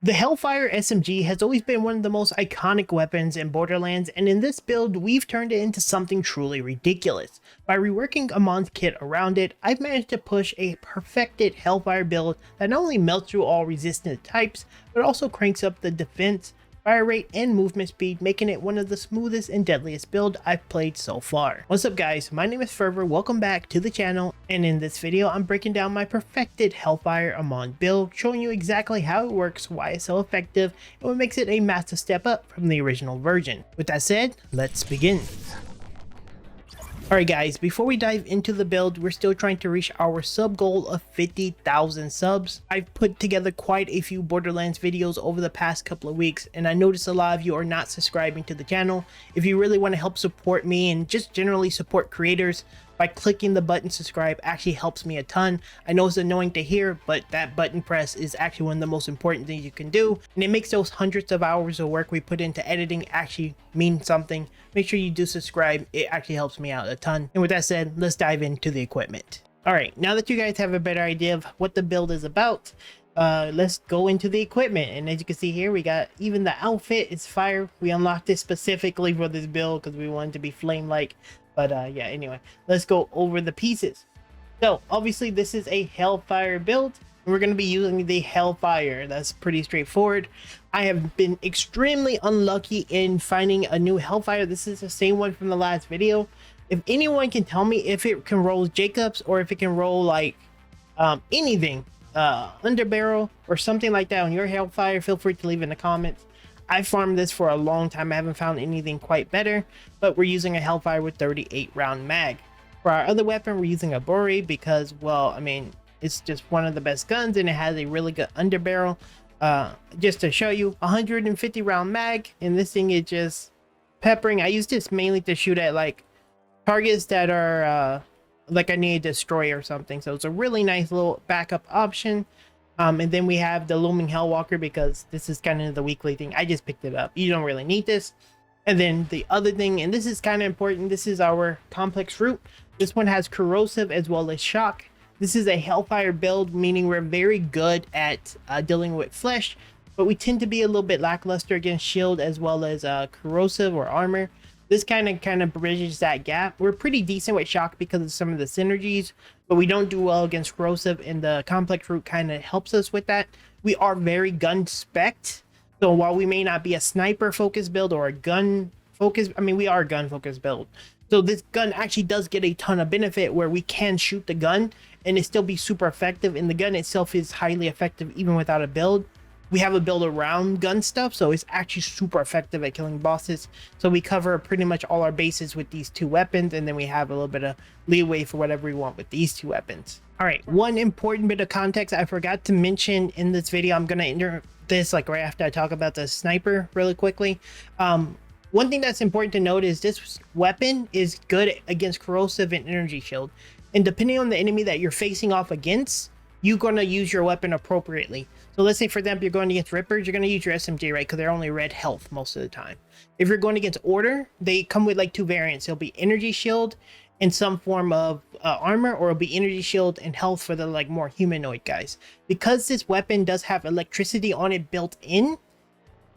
The Hellfire SMG has always been one of the most iconic weapons in Borderlands, and in this build, we've turned it into something truly ridiculous. By reworking Amon's kit around it, I've managed to push a perfected Hellfire build that not only melts through all resistant types, but also cranks up the defense, fire rate, and movement speed, making it one of the smoothest and deadliest build I've played so far. What's up guys, my name is Fervor, welcome back to the channel, and in this video I'm breaking down my perfected Hellfire Amon build, showing you exactly how it works, why it's so effective, and what makes it a massive step up from the original version. With that said, let's begin. Alright guys, before we dive into the build, we're still trying to reach our sub goal of 50,000 subs. I've put together quite a few Borderlands videos over the past couple of weeks, and I noticed a lot of you are not subscribing to the channel. If you really want to help support me and just generally support creators, by clicking the button subscribe actually helps me a ton. I know it's annoying to hear, but that button press is actually one of the most important things you can do, and it makes those hundreds of hours of work we put into editing actually mean something. Make sure you do subscribe, it actually helps me out a ton. And with that said, let's dive into the equipment. Alright, now that you guys have a better idea of what the build is about, let's go into the equipment. And as you can see here, we got even the outfit is fire. We unlocked it specifically for this build because we wanted to be flame-like. But yeah, anyway, let's go over the pieces. So obviously this is a Hellfire build, and we're going to be using the Hellfire. That's pretty straightforward. I have been extremely unlucky in finding a new Hellfire. This is the same one from the last video. If anyone can tell me if it can roll Jacobs or if it can roll like anything, underbarrel or something like that on your Hellfire, feel free to leave in the comments. I farmed this for a long time. I haven't found anything quite better, but we're using a Hellfire with 38 round mag. For our other weapon, we're using a Borderlands because, well, I mean, it's just one of the best guns and it has a really good underbarrel. Just to show you, 150 round mag, and this thing is just peppering. I use this mainly to shoot at like targets that are like I need to destroy or something. So it's a really nice little backup option. And then we have the Looming Hellwalker because this is kind of the weekly thing. I just picked it up. You don't really need this. And then the other thing, and this is kind of important, this is our complex root. This one has corrosive as well as shock. This is a Hellfire build, meaning we're very good at dealing with flesh, but we tend to be a little bit lackluster against shield as well as corrosive or armor. This kind of bridges that gap. We're pretty decent with shock because of some of the synergies, but we don't do well against corrosive, and the complex root kind of helps us with that. We are very gun spec'd, so while we may not be a sniper focused build or a gun focused, I mean, we are a gun focused build. So this gun actually does get a ton of benefit where we can shoot the gun and it still be super effective, and the gun itself is highly effective even without a build. We have a build around gun stuff, so it's actually super effective at killing bosses. So we cover pretty much all our bases with these two weapons, and then we have a little bit of leeway for whatever we want with these two weapons. All right, one important bit of context I forgot to mention in this video. I'm gonna enter this like right after I talk about the sniper really quickly. One thing that's important to note is this weapon is good against corrosive and energy shield, and depending on the enemy that you're facing off against, you're going to use your weapon appropriately. So let's say for example you're going against Rippers, you're going to use your SMG, right? Because they're only red health most of the time. If you're going against Order, they come with like two variants. It'll be energy shield and some form of armor, or it'll be energy shield and health for the like more humanoid guys. Because this weapon does have electricity on it built in,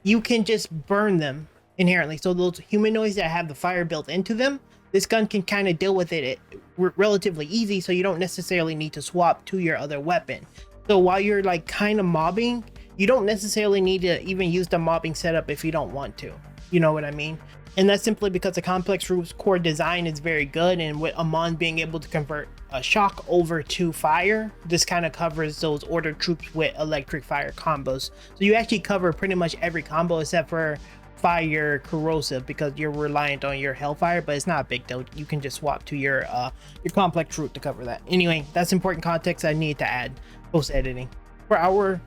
you can just burn them inherently. So those humanoids that have the fire built into them, this gun can kind of deal with it relatively easy, so you don't necessarily need to swap to your other weapon. So while you're like kind of mobbing, you don't necessarily need to even use the mobbing setup if you don't want to. You know what I mean? And that's simply because the complex root's core design is very good, and with Amon being able to convert a shock over to fire, this kind of covers those Order troops with electric fire combos. So you actually cover pretty much every combo except for fire corrosive because you're reliant on your Hellfire, but it's not a big deal. You can just swap to your complex root to cover that. Anyway, that's important context I need to add post editing. For our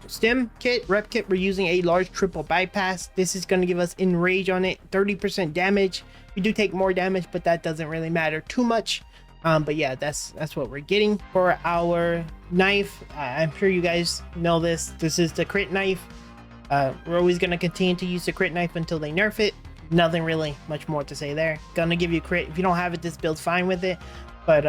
stem kit, rep kit, we're using a large triple bypass. This is going to give us enrage on it, 30% damage. We do take more damage, but that doesn't really matter too much. But yeah, that's what we're getting. For our knife, I'm sure you guys know this is the crit knife. We're always going to continue to use the crit knife until they nerf it. Nothing really much more to say there. Gonna give you crit. If you don't have it, this build's fine with it, but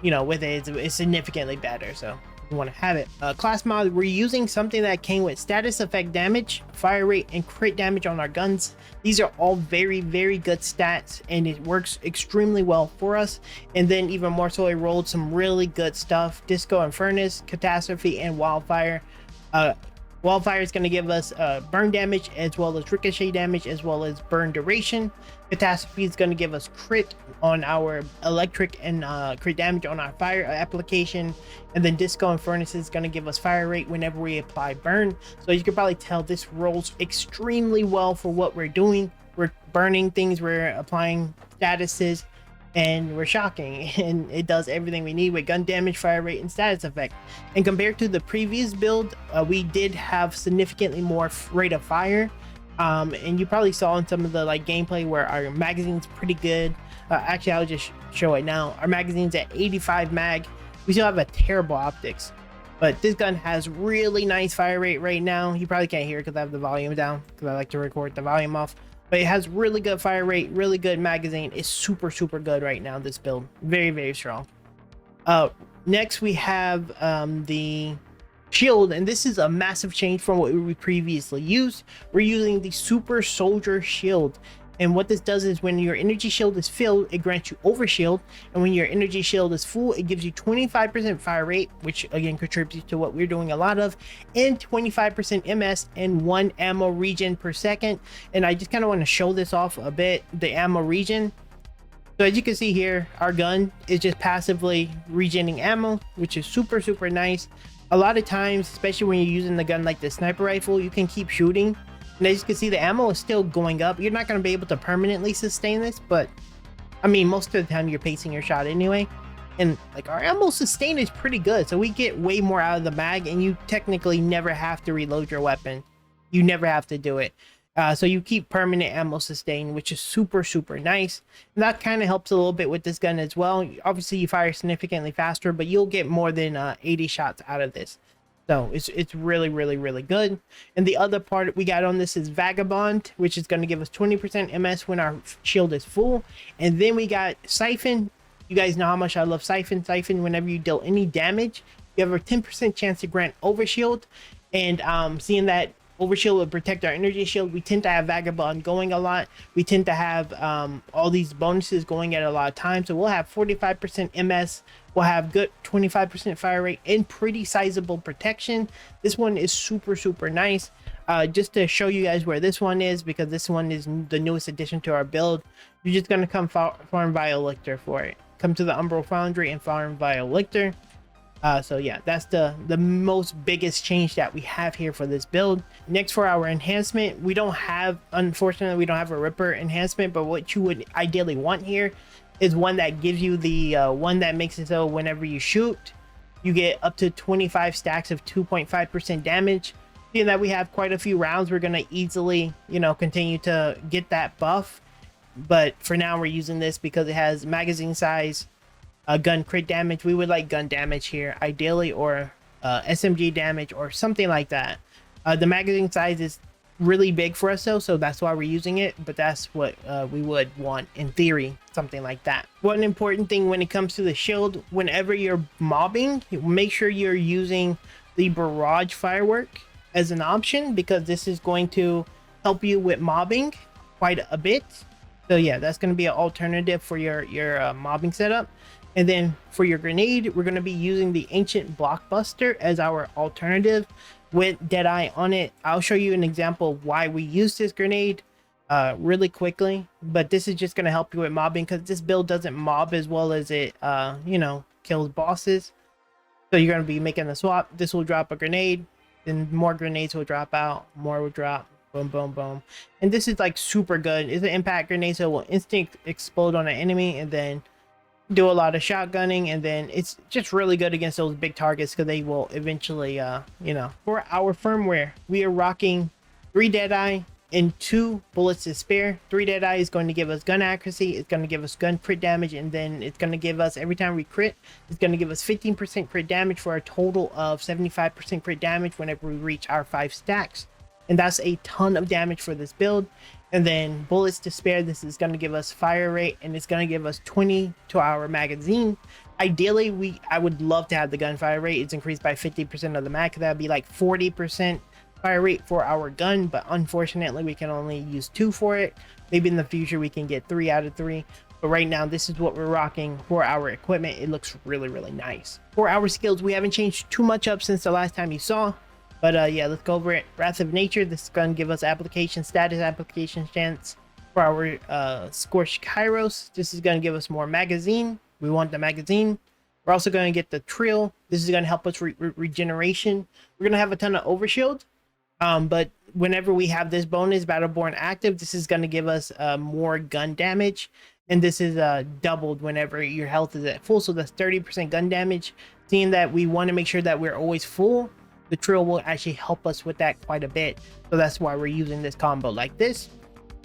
you know, with it, it's significantly better, so you want to have it. Class mod, we're using something that came with status effect damage, fire rate, and crit damage on our guns. These are all very good stats, and it works extremely well for us. And then even more so, I rolled some really good stuff: Disco and Furnace, Catastrophe, and Wildfire. Wildfire is going to give us burn damage as well as ricochet damage as well as burn duration. Catastrophe is going to give us crit on our electric and crit damage on our fire application. And then Disco and Furnace is going to give us fire rate whenever we apply burn. So you can probably tell this rolls extremely well for what we're doing. We're burning things, we're applying statuses, and we're shocking, and it does everything we need with gun damage, fire rate, and status effect. And compared to the previous build, we did have significantly more rate of fire, and you probably saw in some of the gameplay where our magazine's pretty good. Actually, I'll just show it now. Our magazine's at 85 mag. We still have a terrible optics, but this gun has really nice fire rate right now. You probably can't hear it because I have the volume down, because I like to record the volume off. But it has really good fire rate, really good magazine. It's super good right now, this build. Very strong. Next we have the shield, and this is a massive change from what we previously used. We're using the Super Soldier Shield. And what this does is when your energy shield is filled, it grants you overshield, and when your energy shield is full, it gives you 25% fire rate, which again contributes to what we're doing a lot of, and 25% MS and 1 ammo regen per second. And I just kind of want to show this off a bit, the ammo regen. So as you can see here, our gun is just passively regenerating ammo, which is super nice. A lot of times, especially when you're using the gun like the sniper rifle, you can keep shooting, and as you can see, the ammo is still going up. You're not going to be able to permanently sustain this, but I mean, most of the time you're pacing your shot anyway. And our ammo sustain is pretty good, so we get way more out of the mag, and you technically never have to reload your weapon. You never have to do it. So you keep permanent ammo sustain, which is super nice. And that kind of helps a little bit with this gun as well. Obviously, you fire significantly faster, but you'll get more than 80 shots out of this. So it's really good. And the other part we got on this is Vagabond, which is going to give us 20% MS when our shield is full. And then we got Siphon. You guys know how much I love Siphon. Siphon, whenever you deal any damage, you have a 10% chance to grant overshield. And seeing that overshield will protect our energy shield, we tend to have Vagabond going a lot. We tend to have all these bonuses going at a lot of times. So we'll have 45% MS. We'll have good 25% fire rate and pretty sizable protection. This one is super nice. Just to show you guys where this one is, because this one is the newest addition to our build. You're just going to come farm via Lictor for it. Come to the Umbral Foundry and farm via Lictor. So yeah, that's the most biggest change that we have here for this build. Next, for our enhancement, unfortunately we don't have a Ripper enhancement, but what you would ideally want here is one that gives you the one that makes it so whenever you shoot, you get up to 25 stacks of 2.5% damage. Seeing that we have quite a few rounds, we're gonna easily, continue to get that buff. But for now, we're using this because it has magazine size, gun crit damage. We would like gun damage here ideally, or SMG damage or something like that. The magazine size is really big for us though, so that's why we're using it, but that's what we would want in theory, something like that. One important thing when it comes to the shield, whenever you're mobbing, make sure you're using the barrage firework as an option, because this is going to help you with mobbing quite a bit. So yeah, that's going to be an alternative for your mobbing setup. And then for your grenade, we're going to be using the Ancient Blockbuster as our alternative with Deadeye on it. I'll show you an example of why we use this grenade really quickly, but this is just going to help you with mobbing, because this build doesn't mob as well as it kills bosses. So you're going to be making the swap. This will drop a grenade, then more grenades will drop out, more will drop, boom. And this is super good. It's an impact grenade, so it will instant explode on an enemy and then do a lot of shotgunning, and then it's just really good against those big targets, because they will eventually For our firmware, we are rocking 3 Deadeye and 2 bullets to spare. 3 Deadeye is going to give us gun accuracy, it's going to give us gun crit damage, and then it's going to give us, every time we crit, it's going to give us 15% crit damage for a total of 75% crit damage whenever we reach our 5 stacks. And that's a ton of damage for this build. And then bullets to spare, this is going to give us fire rate, and it's going to give us 20 to our magazine. Ideally, I would love to have the gunfire rate. It's increased by 50% of the mag. That would be like 40% fire rate for our gun, but unfortunately we can only use 2 for it. Maybe in the future we can get 3 out of 3, but right now this is what we're rocking for our equipment. It looks really nice. For our skills, we haven't changed too much up since the last time you saw, but yeah, let's go over it. Wrath of Nature, this is going to give us application status, application chance. For our Scorched Kairos, this is going to give us more magazine. We want the magazine. We're also going to get the Trill. This is going to help us regeneration. We're going to have a ton of overshield, but whenever we have this bonus Battleborn active, this is going to give us more gun damage, and this is doubled whenever your health is at full, so that's 30% gun damage. Seeing that we want to make sure that we're always full, the Trill will actually help us with that quite a bit, so that's why we're using this combo like this.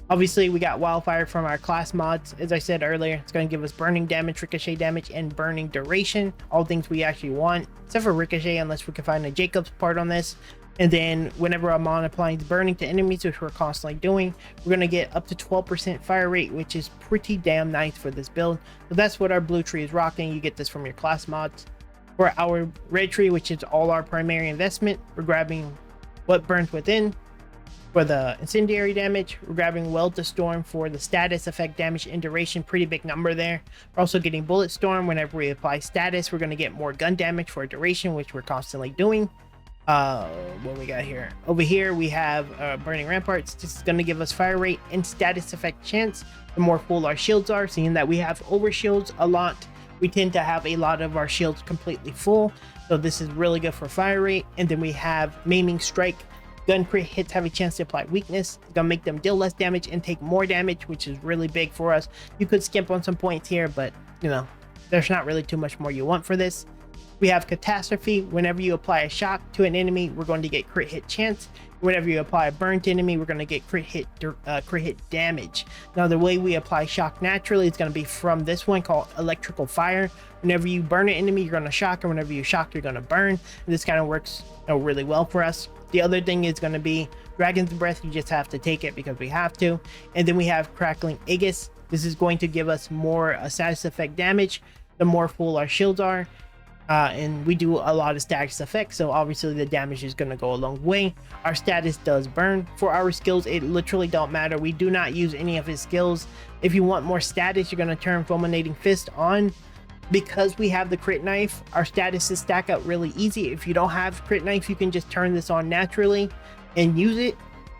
Obviously, we got Wildfire from our class mods. As I said earlier, it's going to give us burning damage, ricochet damage, and burning duration. All things we actually want, except for ricochet, unless we can find a Jacob's part on this. And then whenever Amon applies burning to enemies, which we're constantly doing, we're going to get up to 12% fire rate, which is pretty damn nice for this build. So that's what our blue tree is rocking. You get this from your class mods. For our red tree, which is all our primary investment, we're grabbing what burns within. For the incendiary damage, we're grabbing Weld to Storm for the status effect damage and duration. Pretty big number there. We're also getting Bullet Storm. Whenever we apply status, we're going to get more gun damage for duration, which we're constantly doing. What we got here? Over here we have Burning Ramparts. This is going to give us fire rate and status effect chance. The more full our shields are, seeing that we have over shields a lot, we tend to have a lot of our shields completely full, so this is really good for fire rate. And then we have Maiming Strike. Gun crit hits have a chance to apply weakness. It's gonna make them deal less damage and take more damage, which is really big for us. You could skimp on some points here, but you know, there's not really too much more you want for this. We have Catastrophe. Whenever you apply a shock to an enemy, we're going to get crit hit chance. Whenever you apply a burn to enemy, we're going to get crit hit damage. Now, the way we apply shock naturally is going to be from this one called Electrical Fire. Whenever you burn an enemy, you're going to shock, and whenever you shock, you're going to burn. And this kind of works really well for us. The other thing is going to be Dragon's Breath. You just have to take it because we have to. And then we have Crackling Aegis. This is going to give us more status effect damage the more full our shields are. And we do a lot of status effects, so obviously the damage is going to go a long way. Our status does burn. For our skills, it literally don't matter. We do not use any of his skills. If you want more status, you're going to turn Fulminating Fist on. Because we have the crit knife, our statuses stack up really easy. If you don't have crit knife, you can just turn this on naturally and use it.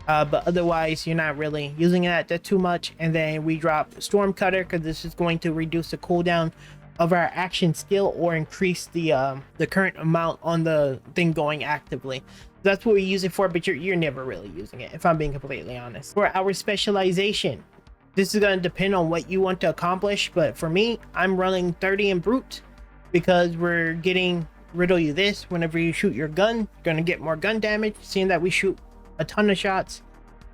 But otherwise, you're not really using that too much. And then we drop Storm Cutter, because this is going to reduce the cooldown of our action skill or increase the current amount on the thing going actively. That's what we use it for, but you're never really using it, if I'm being completely honest. For our specialization, this is going to depend on what you want to accomplish, but for me, I'm running 30 in brute because we're getting rid of this. Whenever you shoot your gun, you're going to get more gun damage. Seeing that we shoot a ton of shots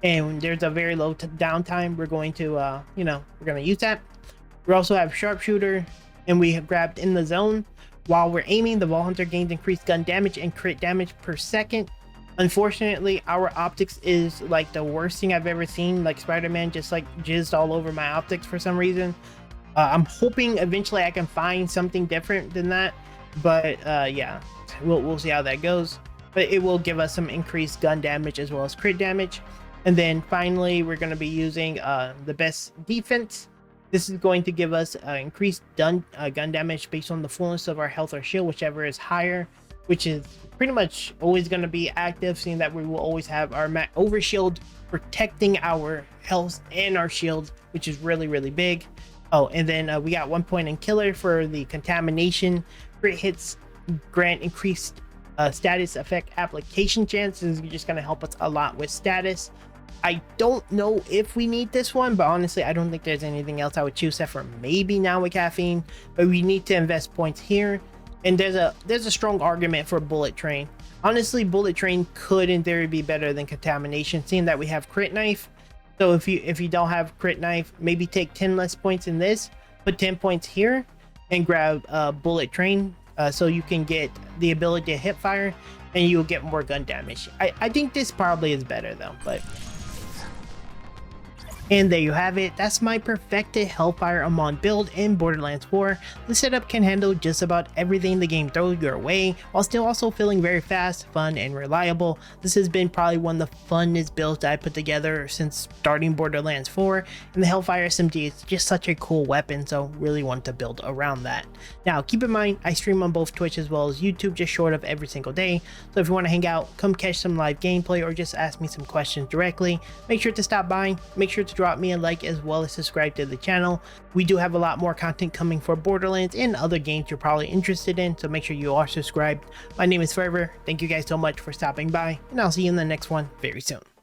and there's a very low downtime, we're going to we're going to use that. We also have Sharpshooter, and we have grabbed In the Zone. While we're aiming, the Vault Hunter gains increased gun damage and crit damage per second. Unfortunately, our optics is like the worst thing I've ever seen. Like Spider-Man just like jizzed all over my optics for some reason. I'm hoping eventually I can find something different than that, but yeah, we'll see how that goes. But it will give us some increased gun damage as well as crit damage. And then finally, we're going to be using the best defense. This is going to give us increased gun damage based on the fullness of our health or shield, whichever is higher, which is pretty much always going to be active, seeing that we will always have our overshield protecting our health and our shield, which is really big. Oh, and then we got 1 point in killer for the contamination. Crit hits grant increased status effect application chances. You're just going to help us a lot with status. I don't know if we need this one, but honestly, I don't think there's anything else I would choose except for maybe now with caffeine. But we need to invest points here, and there's a strong argument for Bullet Train. Honestly, Bullet Train could in theory be better than Contamination, seeing that we have Crit Knife. So if you don't have Crit Knife, maybe take 10 less points in this, put 10 points here, and grab Bullet Train, so you can get the ability to hip fire, and you'll get more gun damage. I think this probably is better though, but And there you have it, that's my perfected Hellfire Amon build in Borderlands 4. The setup can handle just about everything the game throws your way, while still also feeling very fast, fun, and reliable. This has been probably one of the funnest builds that I put together since starting Borderlands 4, and the Hellfire SMG is just such a cool weapon, so really want to build around that. Now keep in mind, I stream on both Twitch as well as YouTube just short of every single day, so if you want to hang out, come catch some live gameplay or just ask me some questions directly, make sure to stop by, make sure to drop me a like as well as subscribe to the channel. We do have a lot more content coming for Borderlands and other games you're probably interested in, so make sure you are subscribed. My name is Fervor, thank you guys so much for stopping by, and I'll see you in the next one very soon.